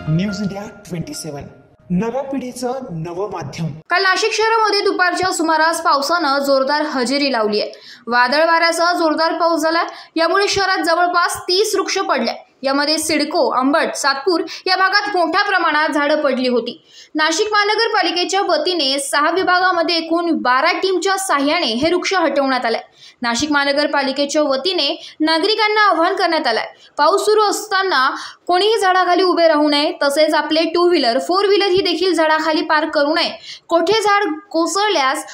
News India 27 नव्या पिढीचं नवं माध्यम। काल नाशिक शहरामध्ये दुपारच्या सुमारास पावसानं जोरदार हजेरी लावली आहे। वादळ वाऱ्यासह जोरदार पाऊस झाला। यामुळे शहरात जवळपास 30 वृक्ष पडले। यामध्ये सिडको, अंबड, सातपूर या भागात मोठ्या प्रमाणात झाडं पडली होती। नाशिक महानगरपालिकेच्या वतीने 6 विभागामध्ये एकूण 12 टीमच्या सहाय्याने हे वृक्ष हटवण्यात आले। नाशिक महानगरपालिकेच्या वतीने नागरिकांना आवाहन करण्यात आले, पाऊस सुरू असताना कोणीही झाडाखाली उभे राहू नये, तसेच आपले 2 व्हीलर 4 व्हीलर ही देखील झाडाखाली पार्क करू नये। कोठे झाड कोसळल्यास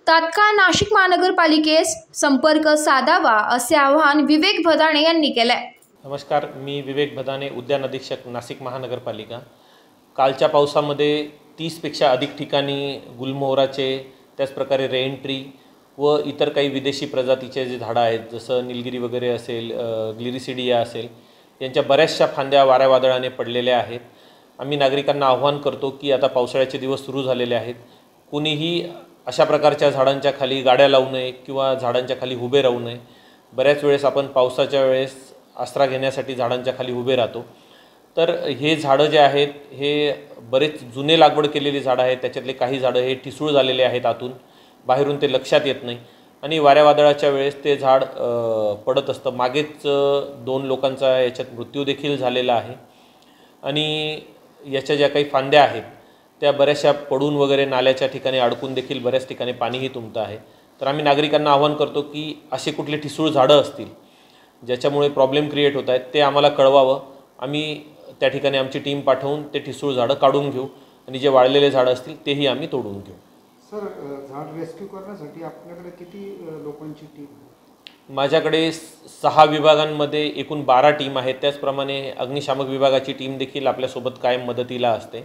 तात्काळ नाशिक महानगरपालिकेस संपर्क साधावा, असे आवाहन विवेक भदाणे यांनी केले। नमस्कार, मी विवेक भदाणे, उद्यान अधीक्षक, नाशिक महानगरपालिका। कालच्या पावसामध्ये 30 पेक्षा अधिक ठिकाणी गुलमोहराचे, त्याचप्रकारे रेन ट्री व इतर काही विदेशी प्रजातीचे जे झाडं आहेत, जसं निलगिरी वगैरे असेल, ग्लिरिसिडिया असेल, यांच्या बऱ्याचशा फांद्या वाऱ्या वादळाने पडलेल्या आहेत। आम्ही नागरिकांना आव्हान करतो की आता पावसाळ्याचे दिवस सुरू झालेले आहेत, कुणीही अशा प्रकारच्या झाडांच्या खाली गाड्या लावू नये किंवा झाडांच्या खाली उभे राहू नये। बऱ्याच वेळेस आपण पावसाच्या वेळेस आसरा घेण्यासाठी झाडांच्या खाली उभे राहतो, तर हे झाडं जे आहेत हे बरेच जुने लागवड केलेली झाडं आहेत। त्याच्यातले काही झाडं हे ठिसूळ झालेले आहेत, आतून बाहेरून ते लक्षात येत नाही आणि वाऱ्या वादळाच्या वेळेस ते झाड पडत असतं। मागेच 2 लोकांचा याच्यात मृत्यू देखील झालेला आहे आणि याच्या ज्या काही फांद्या आहेत त्या बऱ्याचशा पडून वगैरे नाल्याच्या ठिकाणी अडकून देखील बऱ्याच ठिकाणी पाणीही तुंबतं आहे। तर आम्ही नागरिकांना आव्हान करतो की असे कुठले ठिसूळ झाडं असतील ज्याच्यामुळे प्रॉब्लेम क्रिएट होत आहेत ते आम्हाला कळवावं। आम्ही त्या ठिकाणी आमची टीम पाठवून ते ठिसूळ झाडं काढून घेऊ आणि जे वाळलेले झाडं असतील तेही आम्ही तोडून घेऊ। सर, झाड रेस्क्यू करण्यासाठी आपल्याकडे किती लोकांची टीम? माझ्याकडे 6 विभागांमध्ये एकूण 12 टीम आहेत। त्याचप्रमाणे अग्निशामक विभागाची टीम देखील आपल्यासोबत कायम मदतीला असते।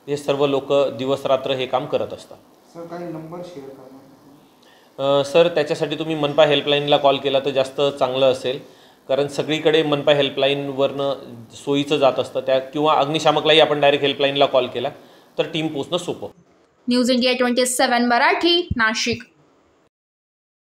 हे सर्व लोक दिवस रात्र हे काम करत असतात। सर, काही नंबर शेअर करा। सर, त्याच्यासाठी तुम्ही मनपा हेल्पलाईनला कॉल केला तर जास्त चांगलं असेल, कारण सगळीकडे मनपा हेल्पलाईनवरनं सोयीचं जात असतं त्या, किंवा अग्निशामकलाही आपण डायरेक्ट हेल्पलाईनला कॉल केला तर टीम पोचणं सोपं। News India 27 Marathi, Nashik.